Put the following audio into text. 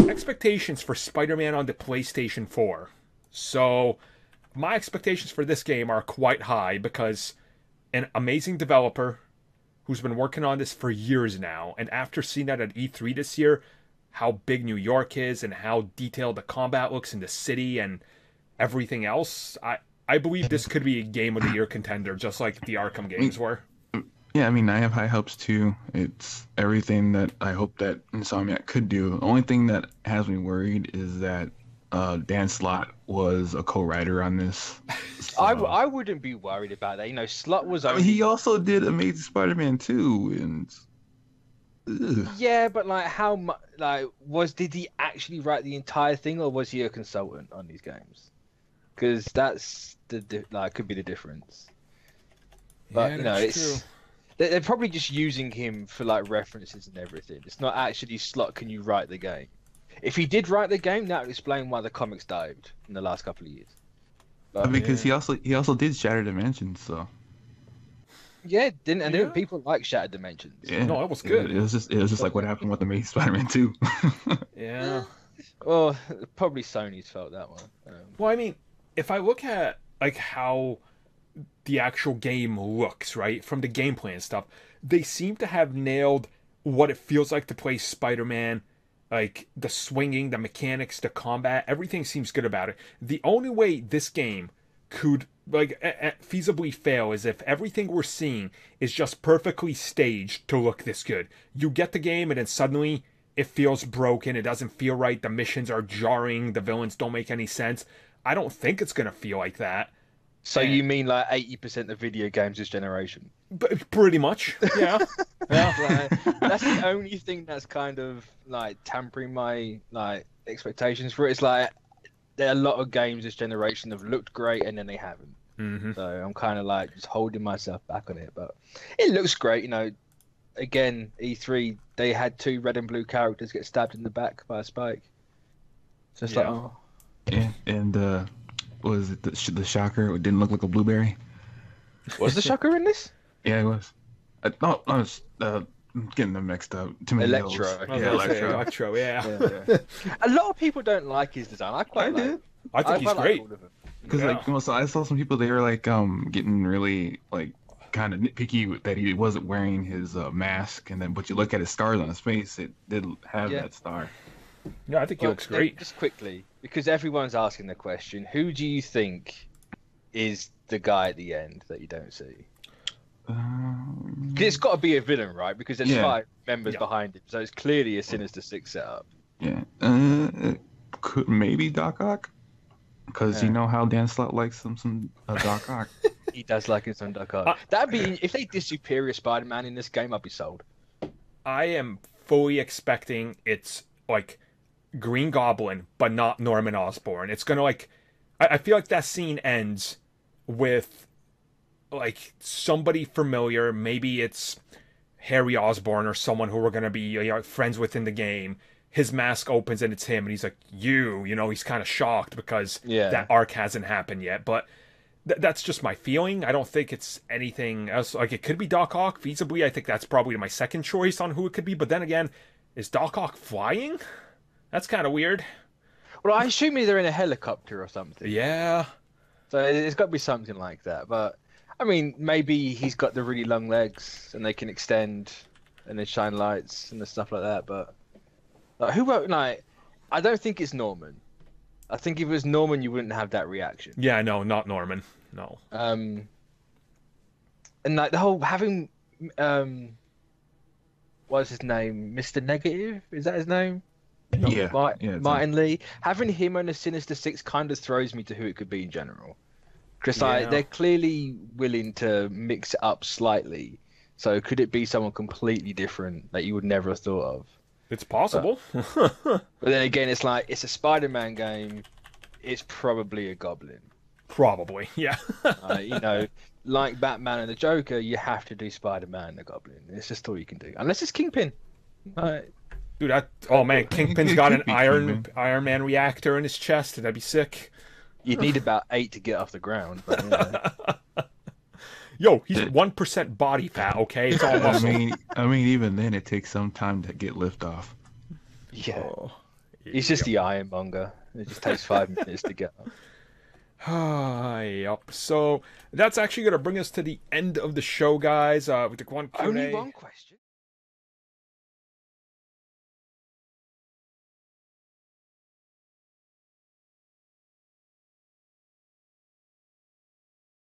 expectations for Spider-Man on the PlayStation 4. So, my expectations for this game are quite high because an amazing developer who's been working on this for years now, and after seeing that at E3 this year, how big New York is and how detailed the combat looks in the city and everything else, I believe this could be a Game of the Year contender, just like the Arkham games were. Yeah, I mean, I have high hopes too. It's everything that I hope that Insomniac could do. The only thing that has me worried is that Dan Slott was a co-writer on this. So, I wouldn't be worried about that. You know, Slot was I only... mean, he also did Amazing Spider-Man 2, and Yeah, but like, how much? Like, did he actually write the entire thing, or was he a consultant on these games? Because that's could be the difference. But Yeah, you know, that's it's true. they're probably just using him for like references and everything. It's not actually Slot. Can you write the game? If he did write the game, that would explain why the comics died in the last couple of years. But, because he also did Shattered Dimensions, so yeah, didn't Yeah. people like Shattered Dimensions? yeah, No, it was good. It was just like what happened with Amazing Spider-Man 2. Yeah. Well, probably Sony's felt that one. Well, I mean, if I look at like how the actual game looks, right, from the gameplay and stuff, they seem to have nailed what it feels like to play Spider-Man. Like the swinging, the mechanics, the combat, everything seems good about it. The only way this game could feasibly fail is if everything we're seeing is just perfectly staged to look this good. You get the game and then suddenly it feels broken, it doesn't feel right, the missions are jarring, the villains don't make any sense. I don't think it's gonna feel like that. So you mean like 80% of video games this generation? But pretty much, yeah. Yeah, that's the only thing that's kind of like tampering my like expectations for it. It's like there are a lot of games this generation have looked great and then they haven't. Mm-hmm. So I'm kind of like just holding myself back on it, but it looks great. You know, again, E3 they had 2 red and blue characters get stabbed in the back by a spike. So it's like, Yeah. oh, Yeah, and what was it the Shocker? It didn't look like a blueberry. was the Shocker in this? Yeah, it was. No, I was getting them mixed up. Too many Electro. yellows. I was Yeah, gonna say Electro. Electro, yeah. Yeah. A lot of people don't like his design. I quite like did. it. I think he's quite like great. all of them. Because Yeah. like, so I saw some people they were like getting really like kind of nitpicky that he wasn't wearing his mask, and then but you look at his scars on his face, it did have Yeah. that star. Yeah, I think he Well, looks great. Just quickly, because everyone's asking the question, who do you think is the guy at the end that you don't see? Because it's got to be a villain, right? Because there's Yeah. 5 members Yeah. behind him, so it's clearly a Sinister Six setup. Yeah, could maybe Doc Ock, because you Yeah. know how Dan Slott likes some Doc Ock. He does like his own Dark Art. That'd be if they did Superior Spider-Man in this game, I'd be sold. I am fully expecting it's like Green Goblin, but not Norman Osborn. It's gonna like, I feel like that scene ends with like somebody familiar. Maybe it's Harry Osborn or someone who we're gonna be friends with in the game. His mask opens and it's him, and he's like, you know, he's kind of shocked because Yeah. that arc hasn't happened yet. But that's just my feeling. I don't think it's anything else. Like, it could be Doc Ock. Feasibly, I think that's probably my second choice on who it could be. But then again, is Doc Ock flying? That's kind of weird. Well, I assume they're in a helicopter or something. Yeah. So it's got to be something like that. But I mean, maybe he's got the really long legs and they can extend and then shine lights and the stuff like that. But like, I don't think it's Norman. I think if it was Norman, you wouldn't have that reaction. Yeah, no, not Norman. No. And like the whole having what's his name, Mr. Negative, is that his name? Yeah, yeah, Martin Lee. Having him and the Sinister Six kind of throws me to who it could be in general. Because like Yeah. they're clearly willing to mix it up slightly. So could it be someone completely different that you would never have thought of? It's possible. But then again, it's like it's a Spider-Man game. It's probably a goblin. Probably, yeah. You know, like Batman and the Joker, you have to do Spider-Man and the Goblin. It's just all you can do, unless it's Kingpin. Dude, oh man, Kingpin's It got could an be Iron Kingpin. Man reactor in his chest. That'd be sick. You'd need about 8 to get off the ground. But, you know. Yo, he's 1% body fat, okay? It's all I muscle. mean, even then, it takes some time to get lift off. Yeah. Oh, He's just the ironmonger. It just takes 5 minutes to get up. Yep. So that's actually going to bring us to the end of the show, guys. We took one Q&A. Only one question.